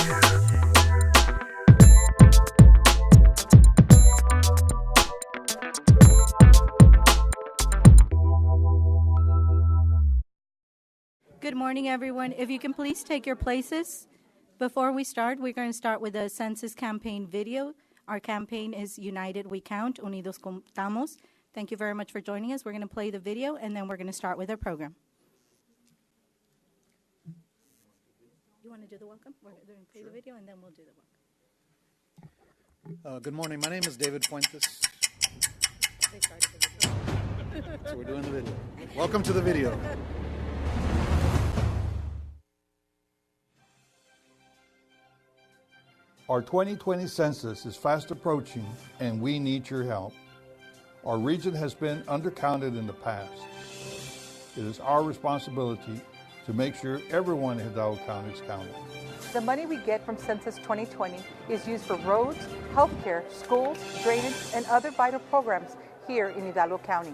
Good morning, everyone. If you can please take your places. Before we start, we're going to start with a census campaign video. Our campaign is United We Count, Unidos Contamos. Thank you very much for joining us. We're going to play the video, and then we're going to start with our program. You want to do the welcome? We're going to play the video, and then we'll do the welcome. Good morning. My name is David Fuentes. They started the video. So we're doing the video. Welcome to the video. Our 2020 census is fast approaching, and we need your help. Our region has been undercounted in the past. It is our responsibility to make sure everyone in Hidalgo County is counted. The money we get from Census 2020 is used for roads, healthcare, schools, drainage, and other vital programs here in Hidalgo County.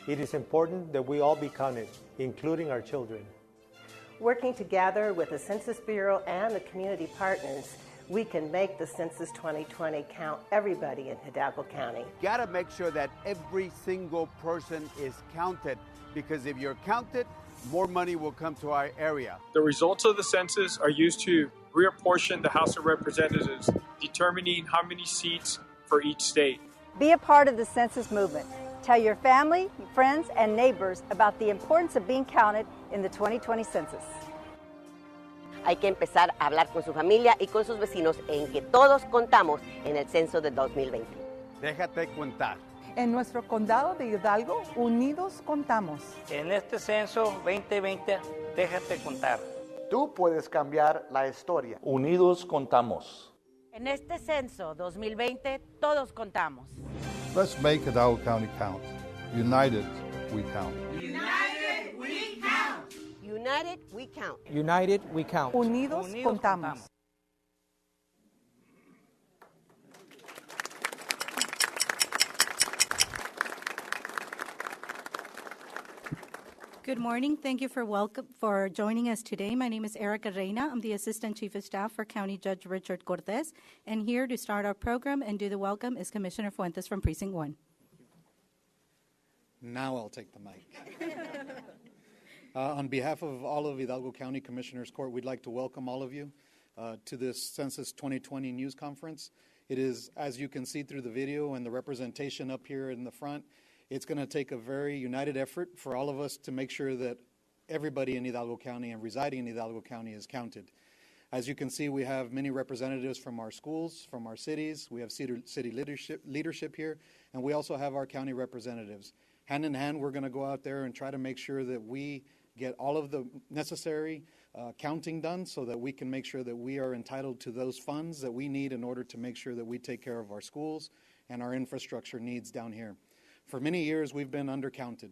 It is important that we all be counted, including our children. Working together with the Census Bureau and the community partners, we can make the Census 2020 count everybody in Hidalgo County. Gotta make sure that every single person is counted, because if you're counted, more money will come to our area. The results of the census are used to reapportion the House of Representatives, determining how many seats for each state. Be a part of the census movement. Tell your family, friends, and neighbors about the importance of being counted in the 2020 census. Hay que empezar a hablar con su familia y con sus vecinos en que todos contamos en el censo del 2020. Déjate contar. En nuestro condado de Hidalgo, Unidos Contamos. En este censo 2020, déjate contar. Tú puedes cambiar la historia. Unidos contamos. En este censo 2020, todos contamos. Let's make Hidalgo County count. United, we count. United we count. United we count. United we count. Unidos Contamos. Good morning. Thank you for joining us today. My name is Erica Reina. I'm the Assistant Chief of Staff for County Judge Richard Cortez. And here to start our program and do the welcome is Commissioner Fuentes from Precinct 1. Now I'll take the mic. On behalf of all of Hidalgo County Commissioners Court, we'd like to welcome all of you to this Census 2020 news conference. It is, as you can see through the video and the representation up here in the front, it's going to take a very united effort for all of us to make sure that everybody in Hidalgo County and residing in Hidalgo County is counted. As you can see, we have many representatives from our schools, from our cities. We have city leadership here, and we also have our county representatives. Hand in hand, we're going to go out there and try to make sure that we get all of the necessary counting done so that we can make sure that we are entitled to those funds that we need in order to make sure that we take care of our schools and our infrastructure needs down here. For many years, we've been undercounted,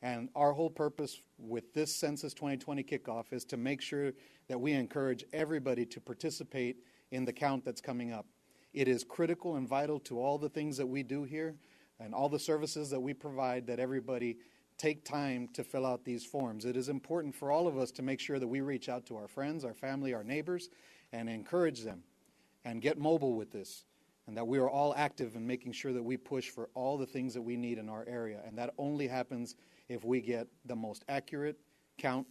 and our whole purpose with this Census 2020 kickoff is to make sure that we encourage everybody to participate in the count that's coming up. It is critical and vital to all the things that we do here and all the services that we provide that everybody take time to fill out these forms. It is important for all of us to make sure that we reach out to our friends, our family, our neighbors, and encourage them and get mobile with this. And that we are all active in making sure that we push for all the things that we need in our area. And that only happens if we get the most accurate count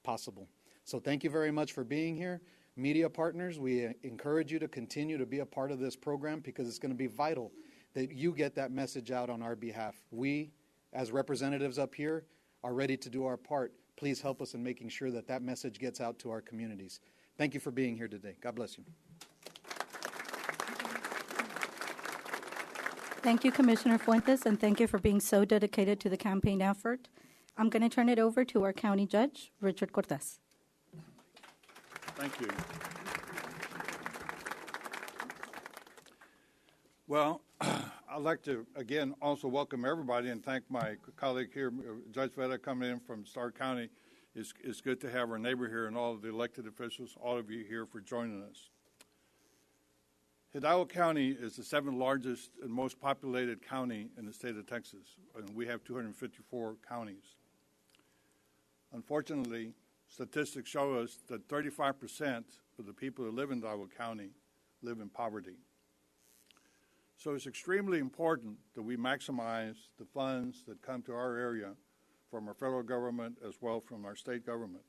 possible. So thank you very much for being here. Media partners, we encourage you to continue to be a part of this program because it's going to be vital that you get that message out on our behalf. We, as representatives up here, are ready to do our part. Please help us in making sure that that message gets out to our communities. Thank you for being here today. God bless you. Thank you, Commissioner Fuentes, and thank you for being so dedicated to the campaign effort. I'm going to turn it over to our County Judge, Richard Cortez. Thank you. Well, I'd like to, again, also welcome everybody and thank my colleague here, Judge Veda, coming in from Starr County. It's good to have our neighbor here and all of the elected officials, all of you here for joining us. Hidalgo County is the 7th largest and most populated county in the state of Texas, and we have 254 counties. Unfortunately, statistics show us that 35% of the people who live in Hidalgo County live in poverty. So it's extremely important that we maximize the funds that come to our area from our federal government as well from our state government.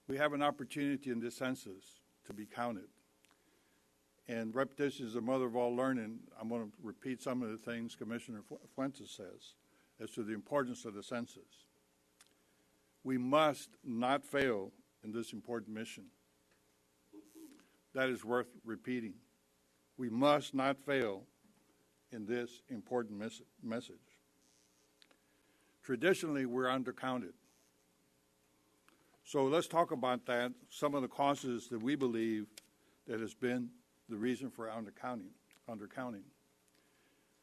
We have an opportunity in this census to be counted. And repetition is the mother of all learning. I'm going to repeat some of the things Commissioner Fuentes says as to the importance of the census. We must not fail in this important mission. That is worth repeating. We must not fail in this important message. Traditionally, we're undercounted. So let's talk about that, some of the causes that we believe that has been the reason for undercounting.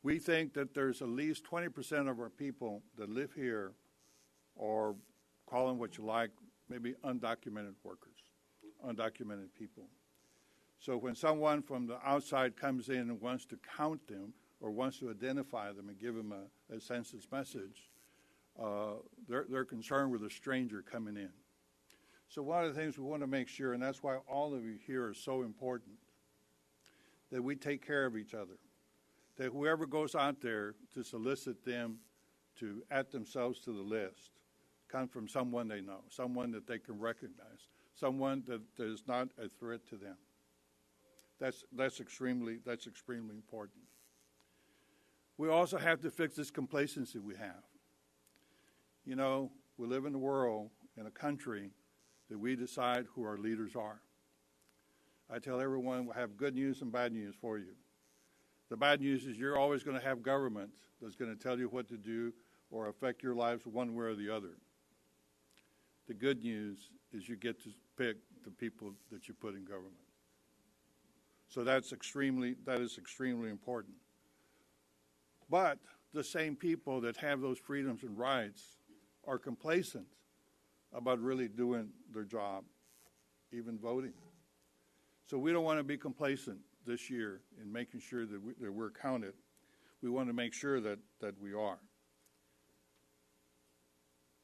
We think that there's at least 20% of our people that live here, or call them what you like, maybe undocumented workers, undocumented people. So when someone from the outside comes in and wants to count them or wants to identify them and give them a census message, they're concerned with a stranger coming in. So one of the things we want to make sure, and that's why all of you here are so important, that we take care of each other, that whoever goes out there to solicit them to add themselves to the list come from someone they know, someone that they can recognize, someone that is not a threat to them. That's extremely important. We also have to fix this complacency we have. You know, we live in a world, in a country, that we decide who our leaders are. I tell everyone we have good news and bad news for you. The bad news is you're always going to have government that's going to tell you what to do or affect your lives one way or the other. The good news is you get to pick the people that you put in government. So that is extremely important. But the same people that have those freedoms and rights are complacent about really doing their job, even voting. So we don't want to be complacent this year in making sure that we're counted. We want to make sure that we are.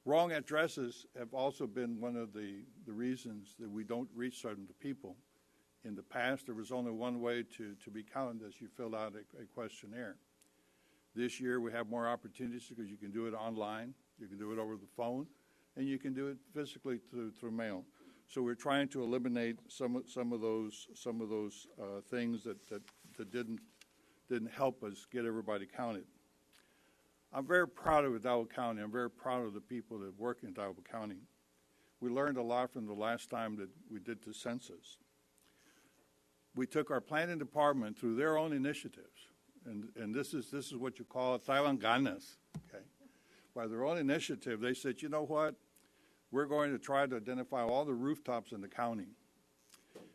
Wrong addresses have also been one of the reasons that we don't reach certain people. In the past, there was only one way to be counted as you fill out a questionnaire. This year, we have more opportunities because you can do it online, you can do it over the phone, and you can do it physically through mail. So we're trying to eliminate some of those things that didn't help us get everybody counted. I'm very proud of Hidalgo County. I'm very proud of the people that work in Hidalgo County. We learned a lot from the last time that we did the census. We took our planning department through their own initiatives, and this is what you call Tailanganas, okay? By their own initiative, they said, you know what? We're going to try to identify all the rooftops in the county,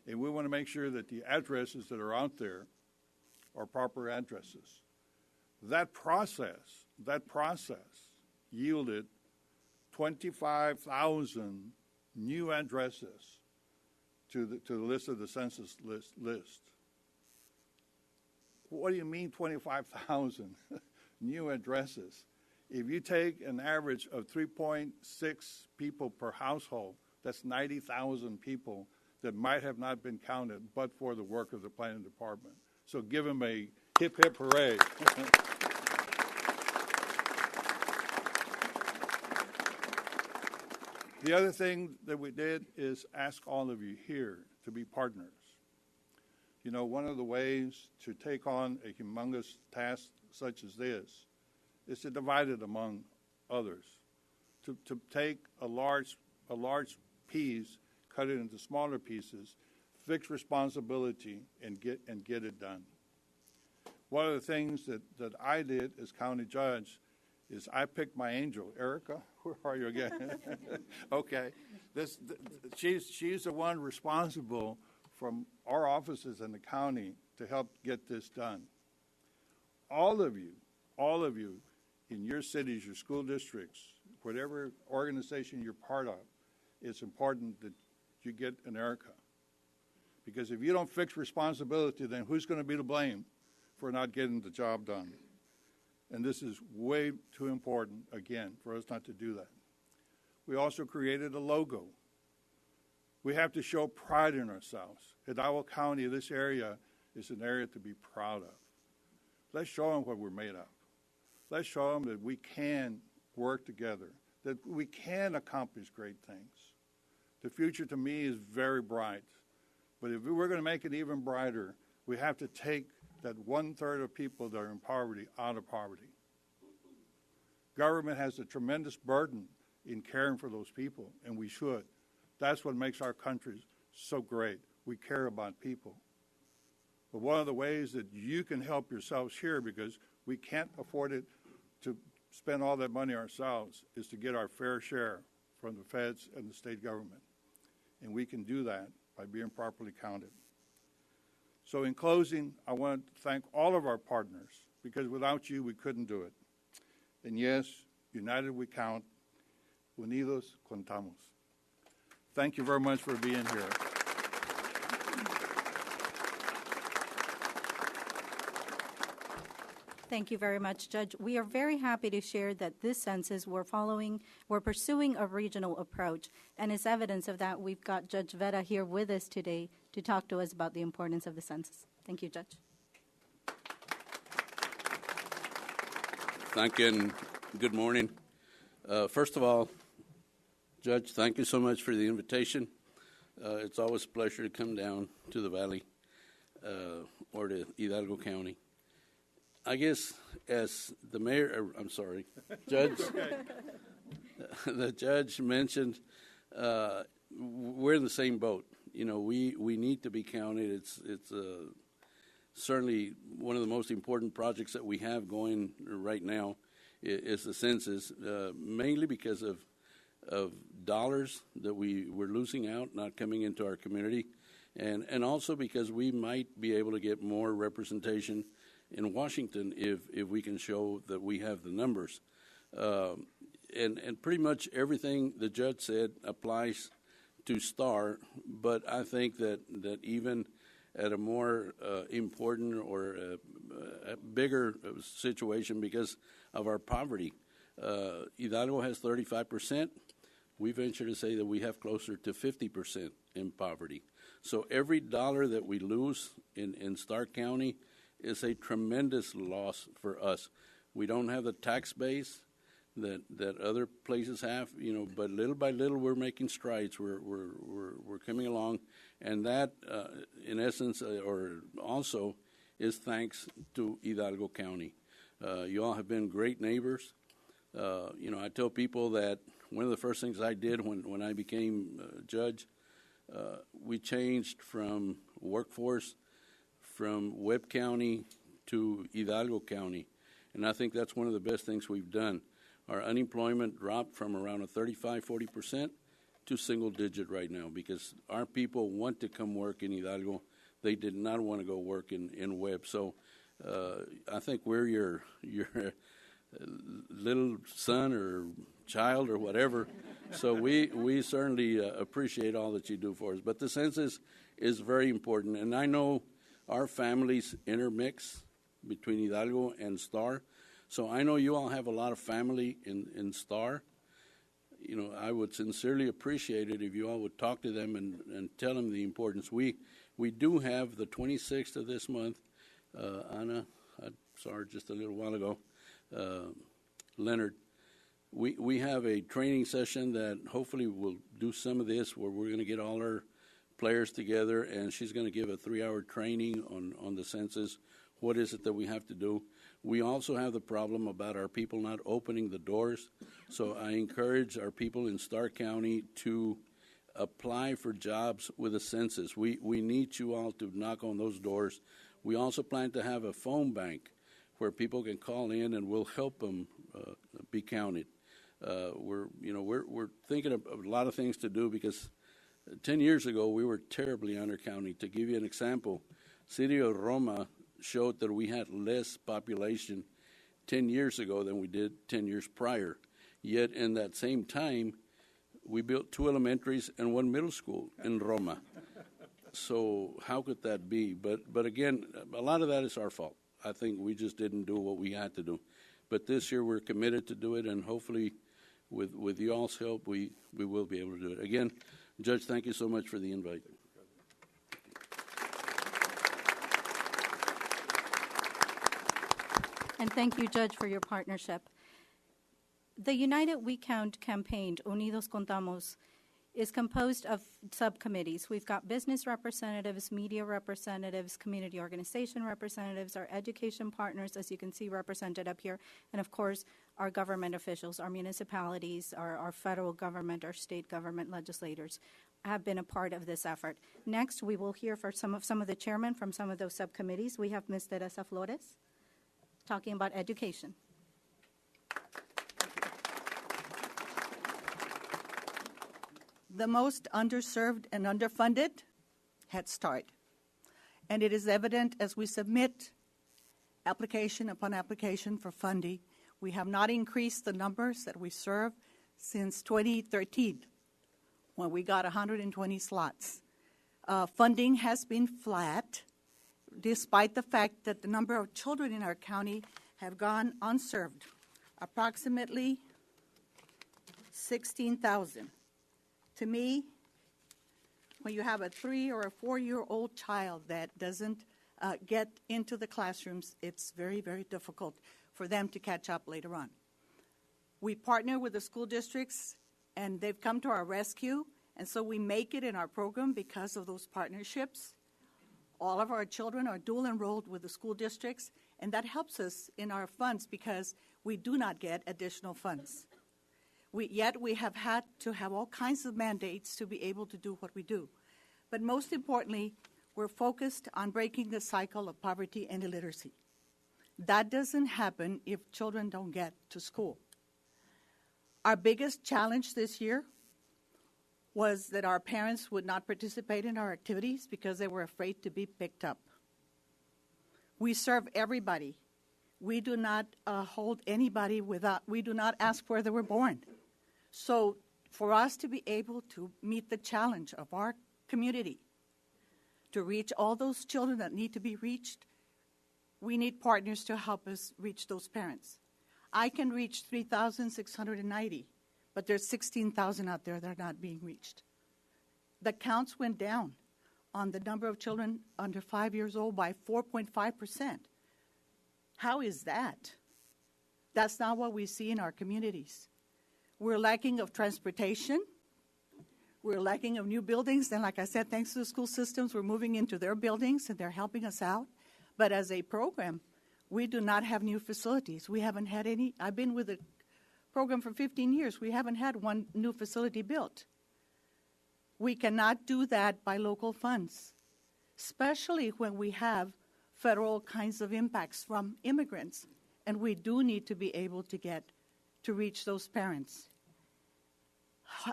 and we want to make sure that the addresses that are out there are proper addresses. That process yielded 25,000 new addresses to the list of the census list. What do you mean 25,000 new addresses? If you take an average of 3.6 people per household, that's 90,000 people that might have not been counted but for the work of the planning department. So give them a hip, hip, hooray. The other thing that we did is ask all of you here to be partners. You know, one of the ways to take on a humongous task such as this is to divide it among others, to take a large piece, cut it into smaller pieces, fix responsibility, and get it done. One of the things that I did as county judge is I picked my angel, Erica. Where are you again? Okay, she's the one responsible from our offices in the county to help get this done. All of you in your cities, your school districts, whatever organization you're part of, it's important that you get an Erica. Because if you don't fix responsibility, then who's going to be to blame for not getting the job done? And this is way too important, again, for us not to do that. We also created a logo. We have to show pride in ourselves. Hidalgo County, this area, is an area to be proud of. Let's show them what we're made of. Let's show them that we can work together, that we can accomplish great things. The future to me is very bright. But if we're going to make it even brighter, we have to take that 1/3 of people that are in poverty out of poverty. Government has a tremendous burden in caring for those people, and we should. That's what makes our country so great. We care about people. But one of the ways that you can help yourselves here, because we can't afford it to spend all that money ourselves, is to get our fair share from the feds and the state government. And we can do that by being properly counted. So in closing, I want to thank all of our partners, because without you, we couldn't do it. And yes, united we count, Unidos Contamos. Thank you very much for being here. Thank you very much, Judge. We are very happy to share that this census we're pursuing a regional approach. And as evidence of that, we've got Judge Vera here with us today to talk to us about the importance of the census. Thank you, Judge. Thank you, and good morning. First of all, Judge, thank you so much for the invitation. It's always a pleasure to come down to the Valley or to Hidalgo County. I guess as the mayor, Judge, the judge mentioned, we're in the same boat. You know, we need to be counted. It's certainly one of the most important projects that we have going right now is the census, mainly because of dollars that we're losing out, not coming into our community, and also because we might be able to get more representation in Washington if we can show that we have the numbers. And pretty much everything the judge said applies to Starr, but I think that even at a more important or a bigger situation because of our poverty, Hidalgo has 35%. We venture to say that we have closer to 50% in poverty. So every dollar that we lose in Starr County is a tremendous loss for us. We don't have the tax base that other places have, you know, but little by little we're making strides. We're coming along, and that, in essence, or also, is thanks to Hidalgo County. You all have been great neighbors. You know, I tell people that one of the first things I did when I became judge, we changed from workforce from Webb County to Hidalgo County, and I think that's one of the best things we've done. Our unemployment dropped from around 35-40% to single digit right now because our people want to come work in Hidalgo. They did not want to go work in Webb. So I think we're your little son or child or whatever. So we certainly appreciate all that you do for us. But the census is very important, and I know our families intermix between Hidalgo and Starr. So I know you all have a lot of family in Starr. You know, I would sincerely appreciate it if you all would talk to them and tell them the importance. We do have the 26th of this month, Anna, I saw her just a little while ago, Leonard. We have a training session that hopefully will do some of this where we're going to get all our players together, and she's going to give a 3-hour training on the census. What is it that we have to do? We also have the problem about our people not opening the doors. So I encourage our people in Starr County to apply for jobs with the census. We need you all to knock on those doors. We also plan to have a phone bank where people can call in and we'll help them be counted. We're thinking of a lot of things to do because 10 years ago we were terribly undercounting. To give you an example, City of Roma showed that we had less population 10 years ago than we did 10 years prior. Yet in that same time, we built 2 elementaries and 1 middle school in Roma. So how could that be? But again, a lot of that is our fault. I think we just didn't do what we had to do. But this year we're committed to do it, and hopefully with y'all's help, we will be able to do it. Again, Judge, thank you so much for the invite. And thank you, Judge, for your partnership. The United We Count campaign, Unidos Contamos, is composed of subcommittees. We've got business representatives, media representatives, community organization representatives, our education partners, as you can see represented up here, and of course, our government officials, our municipalities, our federal government, our state government legislators have been a part of this effort. Next, we will hear from some of the chairmen from some of those subcommittees. We have Ms. Teresa Flores talking about education. The most underserved and underfunded, Head Start. And it is evident as we submit application upon application for funding, we have not increased the numbers that we serve since 2013, when we got 120 slots. Funding has been flat, despite the fact that the number of children in our county have gone unserved, approximately 16,000. To me, when you have a 3 or a 4-year-old child that doesn't get into the classrooms, it's very, very difficult for them to catch up later on. We partner with the school districts, and they've come to our rescue, and so we make it in our program because of those partnerships. All of our children are dual enrolled with the school districts, and that helps us in our funds because we do not get additional funds. Yet we have had to have all kinds of mandates to be able to do what we do. But most importantly, we're focused on breaking the cycle of poverty and illiteracy. That doesn't happen if children don't get to school. Our biggest challenge this year was that our parents would not participate in our activities because they were afraid to be picked up. We serve everybody. We do not hold anybody without, we do not ask where they were born. So for us to be able to meet the challenge of our community, to reach all those children that need to be reached, we need partners to help us reach those parents. I can reach 3,690, but there's 16,000 out there that are not being reached. The counts went down on the number of children under 5 years old by 4.5%. How is that? That's not what we see in our communities. We're lacking of transportation. We're lacking of new buildings. And like I said, thanks to the school systems, we're moving into their buildings, and they're helping us out. But as a program, we do not have new facilities. We haven't had any. I've been with the program for 15 years. We haven't had one new facility built. We cannot do that by local funds, especially when we have federal kinds of impacts from immigrants. And we do need to be able to reach those parents.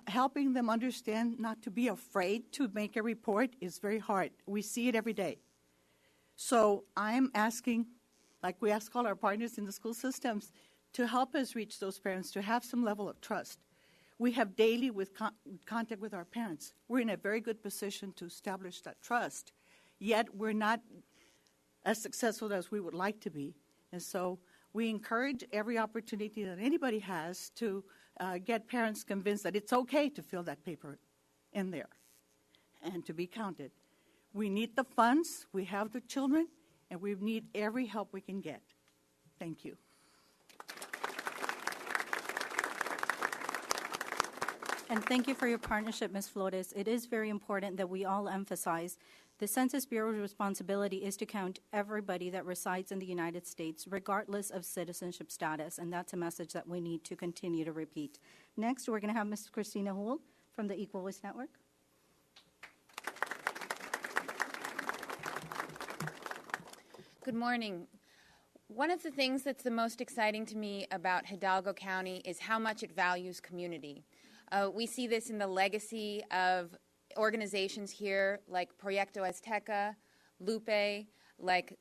Helping them understand not to be afraid to make a report is very hard. We see it every day. So I'm asking, like we ask all our partners in the school systems, to help us reach those parents, to have some level of trust. We have daily contact with our parents. We're in a very good position to establish that trust, yet we're not as successful as we would like to be. And so we encourage every opportunity that anybody has to get parents convinced that it's okay to fill that paper in there and to be counted. We need the funds, we have the children, and we need every help we can get. Thank you. And thank you for your partnership, Ms. Flores. It is very important that we all emphasize the Census Bureau's responsibility is to count everybody that resides in the United States, regardless of citizenship status, and that's a message that we need to continue to repeat. Next, we're going to have Ms. Christina Hull from the Equal Voice Network. Good morning. One of the things that's the most exciting to me about Hidalgo County is how much it values community. We see this in the legacy of organizations here like Proyecto Azteca, Lupe, like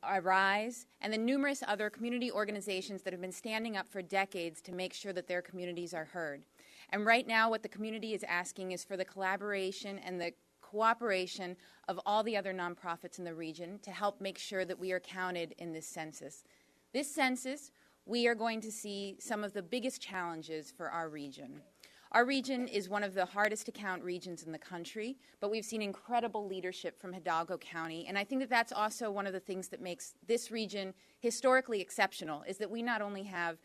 Arise, and the numerous other community organizations that have been standing up for decades to make sure that their communities are heard. And right now what the community is asking is for the collaboration and the cooperation of all the other nonprofits in the region to help make sure that we are counted in this census. This census we are going to see some of the biggest challenges for our region. Our region is one of the hardest to count regions in the country, but we've seen incredible leadership from Hidalgo County, and I think that that's also one of the things that makes this region historically exceptional, is that we not only have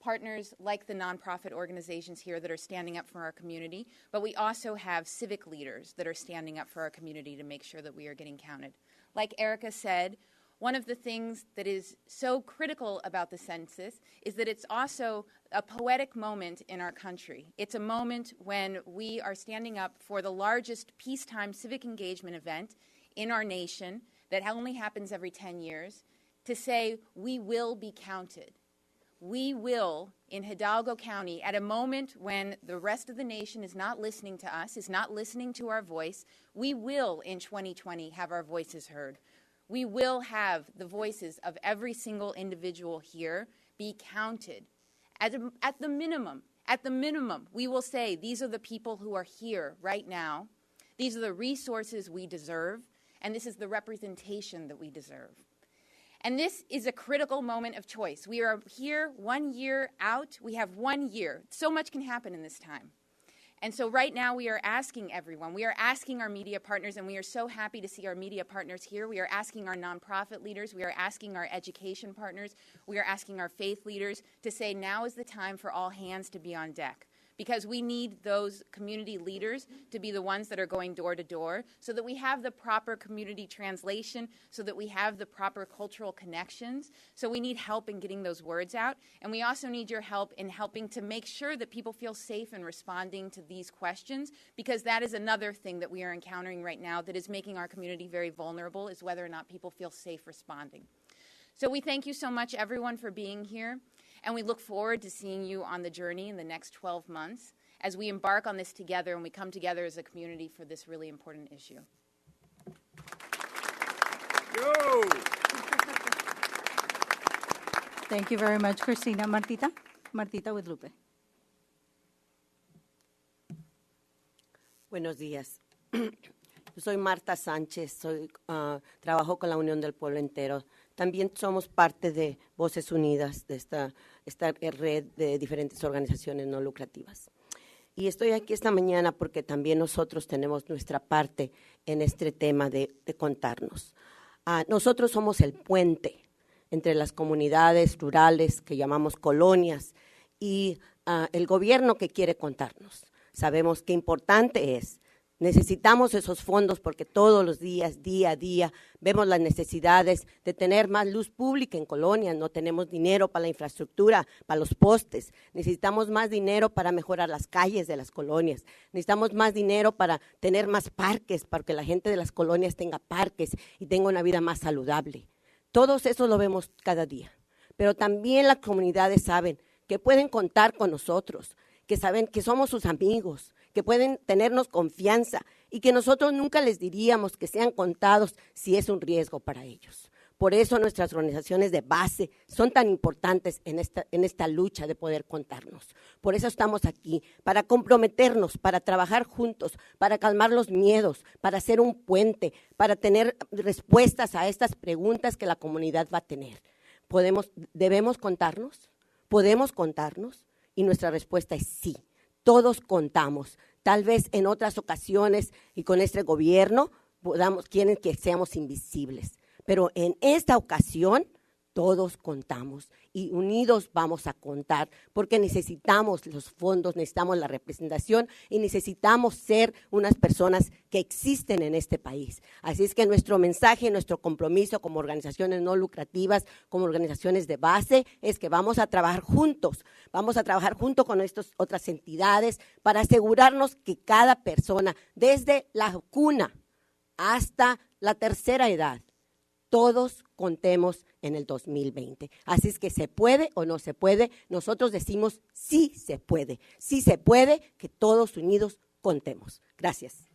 partners like the nonprofit organizations here that are standing up for our community, but we also have civic leaders that are standing up for our community to make sure that we are getting counted. Like Erica said, one of the things that is so critical about the census is that it's also a poetic moment in our country. It's a moment when we are standing up for the largest peacetime civic engagement event in our nation that only happens every 10 years, to say we will be counted. We will, in Hidalgo County, at a moment when the rest of the nation is not listening to us, is not listening to our voice, we will, in 2020, have our voices heard. We will have the voices of every single individual here be counted. At the minimum, we will say these are the people who are here right now. These are the resources we deserve, and this is the representation that we deserve. And this is a critical moment of choice. We are here 1 year out. We have 1 year. So much can happen in this time. And so right now we are asking everyone, we are asking our media partners, and we are so happy to see our media partners here. We are asking our nonprofit leaders. We are asking our education partners. We are asking our faith leaders to say now is the time for all hands to be on deck, because we need those community leaders to be the ones that are going door to door so that we have the proper community translation, so that we have the proper cultural connections. So we need help in getting those words out. And we also need your help in helping to make sure that people feel safe in responding to these questions, because that is another thing that we are encountering right now that is making our community very vulnerable, is whether or not people feel safe responding. So we thank you so much, everyone, for being here. And we look forward to seeing you on the journey in the next 12 months as we embark on this together and we come together as a community for this really important issue. Go! Thank you very much, Christina. Martita with Lupe. Buenos días. Yo soy Marta Sánchez, trabajo con la Unión del Pueblo Entero. También somos parte de Voces Unidas, de esta red de diferentes organizaciones no lucrativas. Y estoy aquí esta mañana porque también nosotros tenemos nuestra parte en este tema de contarnos. Nosotros somos el puente entre las comunidades rurales que llamamos colonias y el gobierno que quiere contarnos. Sabemos qué importante es. Necesitamos esos fondos porque todos los días, día a día, vemos las necesidades de tener más luz pública en colonias. No tenemos dinero para la infraestructura, para los postes. Necesitamos más dinero para mejorar las calles de las colonias. Necesitamos más dinero para tener más parques, para que la gente de las colonias tenga parques y tenga una vida más saludable. Todo eso lo vemos cada día. Pero también las comunidades saben que pueden contar con nosotros, que saben que somos sus amigos, que pueden tenernos confianza y que nosotros nunca les diríamos que sean contados si es un riesgo para ellos. Por eso nuestras organizaciones de base son tan importantes en esta lucha de poder contarnos. Por eso estamos aquí, para comprometernos, para trabajar juntos, para calmar los miedos, para hacer un puente, para tener respuestas a estas preguntas que la comunidad va a tener. ¿Debemos contarnos? ¿Podemos contarnos? Y nuestra respuesta es sí. Todos contamos. Tal vez en otras ocasiones y con este gobierno quieren que seamos invisibles. Pero en esta ocasión todos contamos y unidos vamos a contar porque necesitamos los fondos, necesitamos la representación y necesitamos ser unas personas que existen en este país. Así es que nuestro mensaje, nuestro compromiso como organizaciones no lucrativas, como organizaciones de base, es que vamos a trabajar juntos. Vamos a trabajar junto con estas otras entidades para asegurarnos que cada persona, desde la cuna hasta la tercera edad, todos contemos en el 2020. Así es que se puede o no se puede. Nosotros decimos sí se puede. Sí se puede, que todos unidos contemos. Gracias.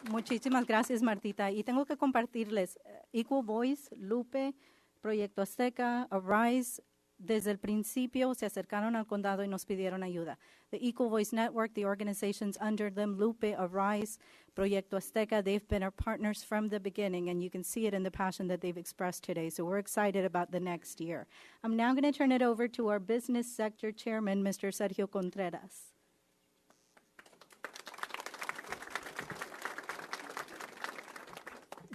Muchísimas gracias, Martita. Y tengo que compartirles Equal Voice, Lupe, Proyecto Azteca, Arise, desde el principio se acercaron al condado y nos pidieron ayuda. The Equal Voice Network, the organizations under them, Lupe, Arise, Proyecto Azteca, they've been our partners from the beginning, and you can see it in the passion that they've expressed today. So we're excited about the next year. I'm now going to turn it over to our business sector chairman, Mr. Sergio Contreras.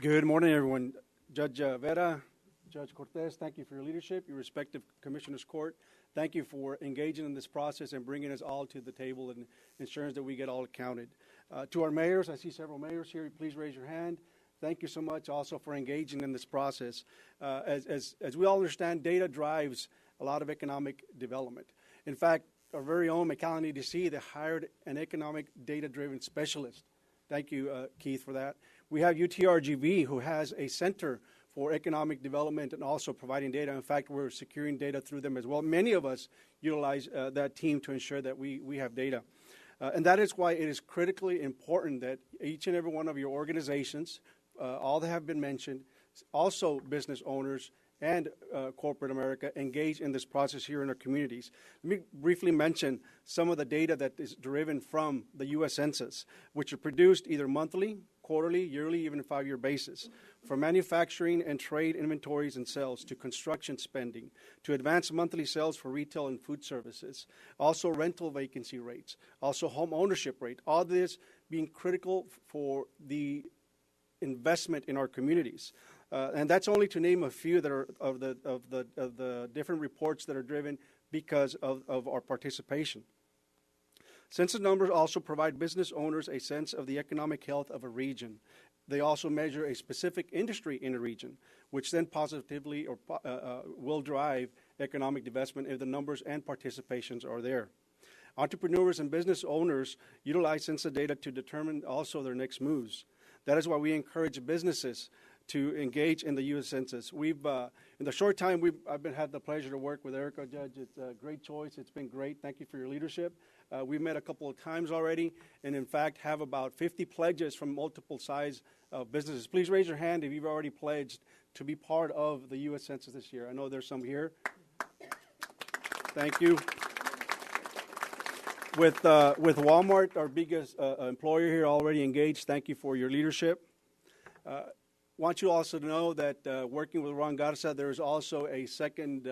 Good morning, everyone. Judge Vera, Judge Cortez, thank you for your leadership, your respective Commissioners Court. Thank you for engaging in this process and bringing us all to the table and ensuring that we get all counted. To our mayors, I see several mayors here. Please raise your hand. Thank you so much also for engaging in this process. As we all understand, data drives a lot of economic development. In fact, our very own McAllen EDC, they hired an economic data-driven specialist. Thank you, Keith, for that. We have UTRGV, who has a center for economic development and also providing data. In fact, we're securing data through them as well. Many of us utilize that team to ensure that we have data. And that is why it is critically important that each and every one of your organizations, all that have been mentioned, also business owners and corporate America, engage in this process here in our communities. Let me briefly mention some of the data that is driven from the U.S. Census, which are produced either monthly, quarterly, yearly, even 5-year basis. From manufacturing and trade inventories and sales to construction spending, to advanced monthly sales for retail and food services, also rental vacancy rates, also home ownership rate, all this being critical for the investment in our communities. And that's only to name a few that are of the different reports that are driven because of our participation. Census numbers also provide business owners a sense of the economic health of a region. They also measure a specific industry in a region, which then positively or will drive economic development if the numbers and participations are there. Entrepreneurs and business owners utilize census data to determine also their next moves. That is why we encourage businesses to engage in the U.S. Census. We've, in the short time I've had the pleasure to work with Erica, Judge. It's a great choice. It's been great. Thank you for your leadership. We've met a couple of times already, and in fact have about 50 pledges from multiple size businesses. Please raise your hand if you've already pledged to be part of the U.S. Census this year. I know there's some here. Thank you. With Walmart, our biggest employer here, already engaged, thank you for your leadership. Want you also to know that working with Ron Garza, there is also a second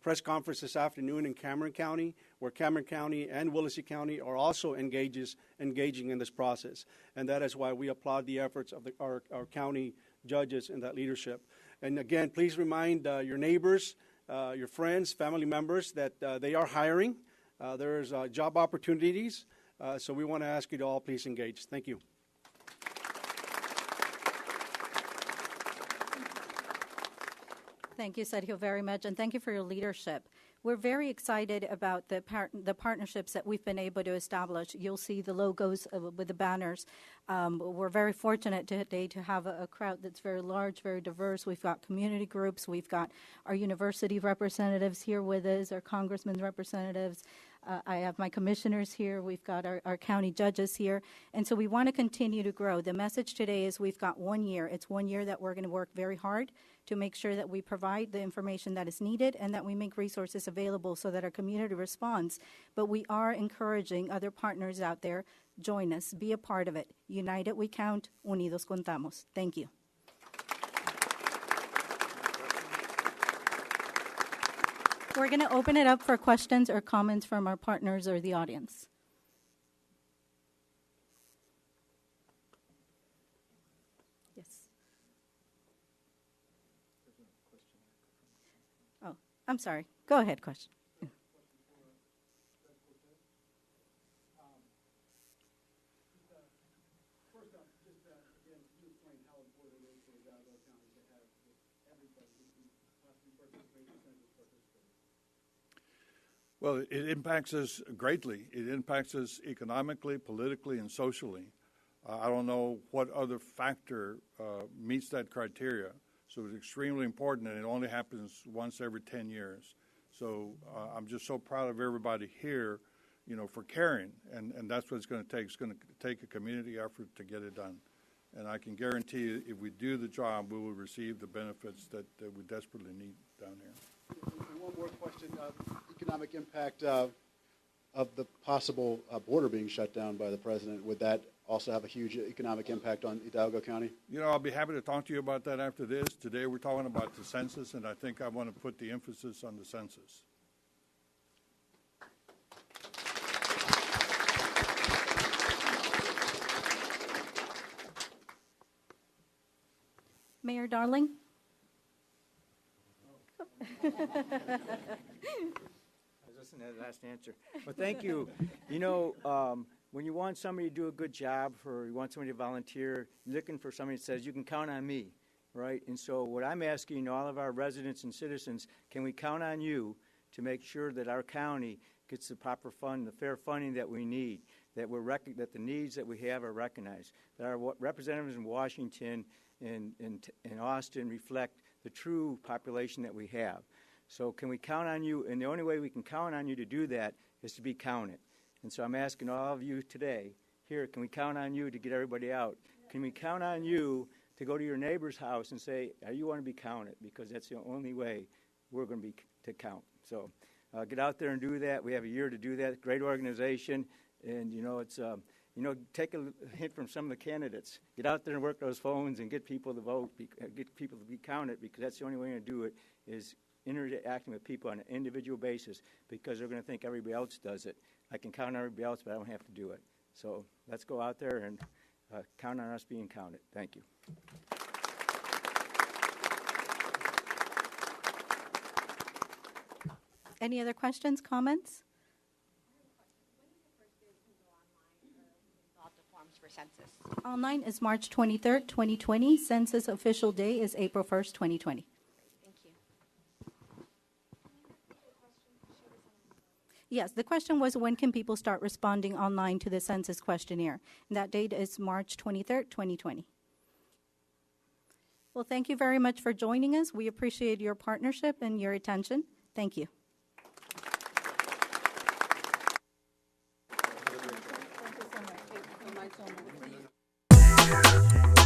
press conference this afternoon in Cameron County, where Cameron County and Willacy County are also engaging in this process. And that is why we applaud the efforts of our county judges in that leadership. And again, please remind your neighbors, your friends, family members that they are hiring. There's job opportunities. So we want to ask you to all please engage. Thank you. Thank you, Sergio, very much, and thank you for your leadership. We're very excited about the partnerships that we've been able to establish. You'll see the logos with the banners. We're very fortunate today to have a crowd that's very large, very diverse. We've got community groups. We've got our university representatives here with us, our congressmen representatives. I have my commissioners here. We've got our county judges here. And so we want to continue to grow. The message today is we've got 1 year. It's 1 year that we're going to work very hard to make sure that we provide the information that is needed and that we make resources available so that our community responds. But we are encouraging other partners out there, join us, be a part of it. United we count, Unidos Contamos. Thank you. We're going to open it up for questions or comments from our partners or the audience. Yes. Oh, I'm sorry. Go ahead, question. Well, it impacts us greatly. It impacts us economically, politically, and socially. I don't know what other factor meets that criteria. So it's extremely important, and it only happens once every 10 years. So I'm just so proud of everybody here, you know, for caring, and that's what it's going to take. It's going to take a community effort to get it done. And I can guarantee you, if we do the job, we will receive the benefits that we desperately need down here. One more question, economic impact of the possible border being shut down by the president. Would that also have a huge economic impact on Hidalgo County? You know, I'll be happy to talk to you about that after this. Today we're talking about the census, and I think I want to put the emphasis on the census. Mayor Darling? I was listening to that last answer. Well, thank you. You know, when you want somebody to do a good job, or you want somebody to volunteer, you're looking for somebody that says, you can count on me, right? And so what I'm asking all of our residents and citizens, can we count on you to make sure that our county gets the proper fund, the fair funding that we need, that that the needs that we have are recognized, that our representatives in Washington and Austin reflect the true population that we have. So can we count on you? And the only way we can count on you to do that is to be counted. And so I'm asking all of you today, here, can we count on you to get everybody out? Can we count on you to go to your neighbor's house and say, you want to be counted? Because that's the only way we're going to be to count. So get out there and do that. We have a year to do that. Great organization. And, you know, it's, you know, take a hint from some of the candidates. Get out there and work those phones and get people to vote, get people to be counted, because that's the only way to do it, is interacting with people on an individual basis, because they're going to think everybody else does it. I can count on everybody else, but I don't have to do it. So let's go out there and count on us being counted. Thank you. Any other questions, comments? For census. Online is March 23rd, 2020. Census official day is April 1st, 2020. Thank you. Yes, the question was, when can people start responding online to the census questionnaire? And that date is March 23rd, 2020. Well, thank you very much for joining us. We appreciate your partnership and your attention. Thank you. Thank you so much.